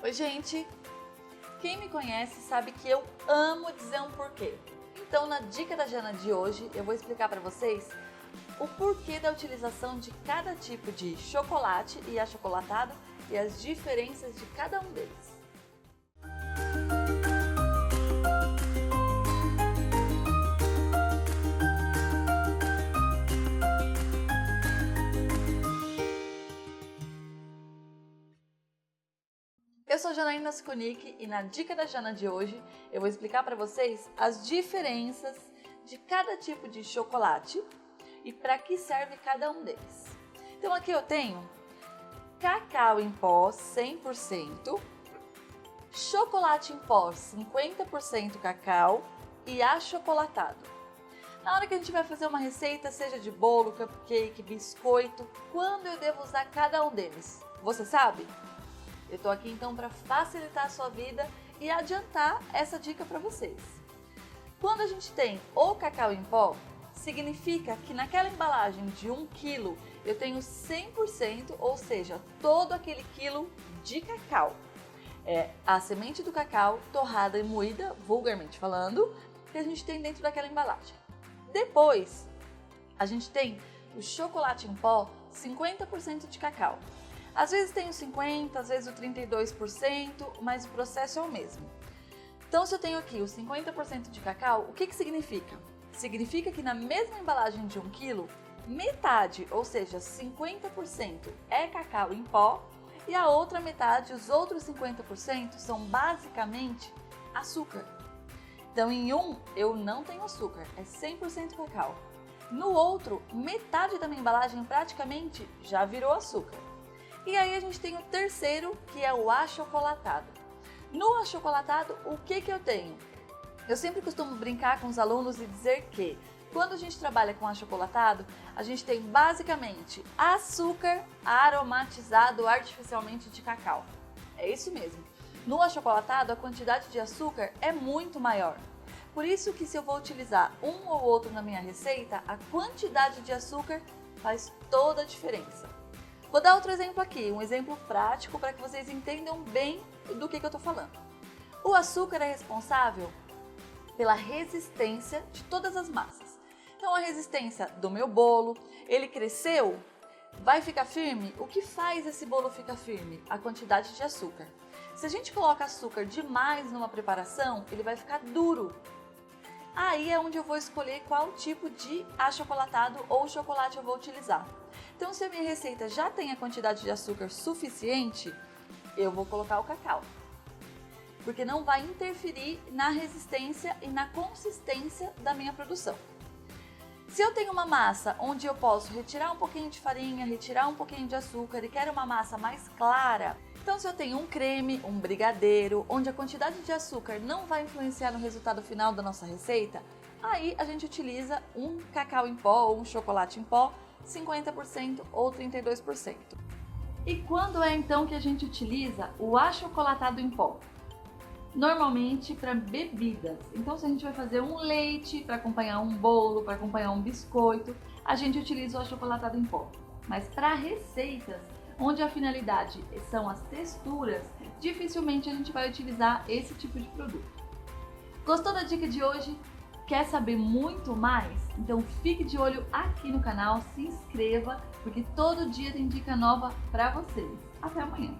Oi, gente! Quem me conhece sabe que eu amo dizer um porquê. Então, na dica da Jana de hoje, eu vou explicar para vocês o porquê da utilização de cada tipo de chocolate e achocolatado e as diferenças de cada um deles. Eu sou Janaína Skunick e na dica da Jana de hoje eu vou explicar para vocês as diferenças de cada tipo de chocolate e para que serve cada um deles. Então aqui eu tenho cacau em pó 100%, chocolate em pó 50% cacau e achocolatado. Na hora que a gente vai fazer uma receita, seja de bolo, cupcake, biscoito, quando eu devo usar cada um deles? Você sabe? Eu tô aqui então para facilitar a sua vida e adiantar essa dica para vocês. Quando a gente tem o cacau em pó, significa que naquela embalagem de 1 kg eu tenho 100%, ou seja, todo aquele quilo de cacau. É a semente do cacau torrada e moída, vulgarmente falando, que a gente tem dentro daquela embalagem. Depois, a gente tem o chocolate em pó, 50% de cacau. Às vezes tem o 50%, às vezes o 32%, mas o processo é o mesmo. Então, se eu tenho aqui o 50% de cacau, o que significa? Significa que na mesma embalagem de 1 kg, metade, ou seja, 50% é cacau em pó e a outra metade, os outros 50%, são basicamente açúcar. Então, em um, eu não tenho açúcar, é 100% cacau. No outro, metade da minha embalagem praticamente já virou açúcar. E aí a gente tem o terceiro, que é o achocolatado. No achocolatado, o que eu tenho? Eu sempre costumo brincar com os alunos e dizer que quando a gente trabalha com achocolatado, a gente tem basicamente açúcar aromatizado artificialmente de cacau. É isso mesmo. No achocolatado, a quantidade de açúcar é muito maior. Por isso que se eu vou utilizar um ou outro na minha receita, a quantidade de açúcar faz toda a diferença. Vou dar outro exemplo aqui, um exemplo prático para que vocês entendam bem do que eu estou falando. O açúcar é responsável pela resistência de todas as massas. Então a resistência do meu bolo, ele cresceu, vai ficar firme? O que faz esse bolo ficar firme? A quantidade de açúcar. Se a gente coloca açúcar demais numa preparação, ele vai ficar duro. Aí é onde eu vou escolher qual tipo de achocolatado ou chocolate eu vou utilizar. Então, se a minha receita já tem a quantidade de açúcar suficiente, eu vou colocar o cacau. Porque não vai interferir na resistência e na consistência da minha produção. Se eu tenho uma massa onde eu posso retirar um pouquinho de farinha, retirar um pouquinho de açúcar e quero uma massa mais clara, então se eu tenho um creme, um brigadeiro, onde a quantidade de açúcar não vai influenciar no resultado final da nossa receita, aí a gente utiliza um cacau em pó ou um chocolate em pó, 50% ou 32%. E quando é então que a gente utiliza o achocolatado em pó? Normalmente para bebidas. Então, se a gente vai fazer um leite para acompanhar um bolo, para acompanhar um biscoito, a gente utiliza o achocolatado em pó. Mas para receitas, onde a finalidade são as texturas, dificilmente a gente vai utilizar esse tipo de produto. Gostou da dica de hoje? Quer saber muito mais? Então fique de olho aqui no canal, se inscreva, porque todo dia tem dica nova para vocês. Até amanhã!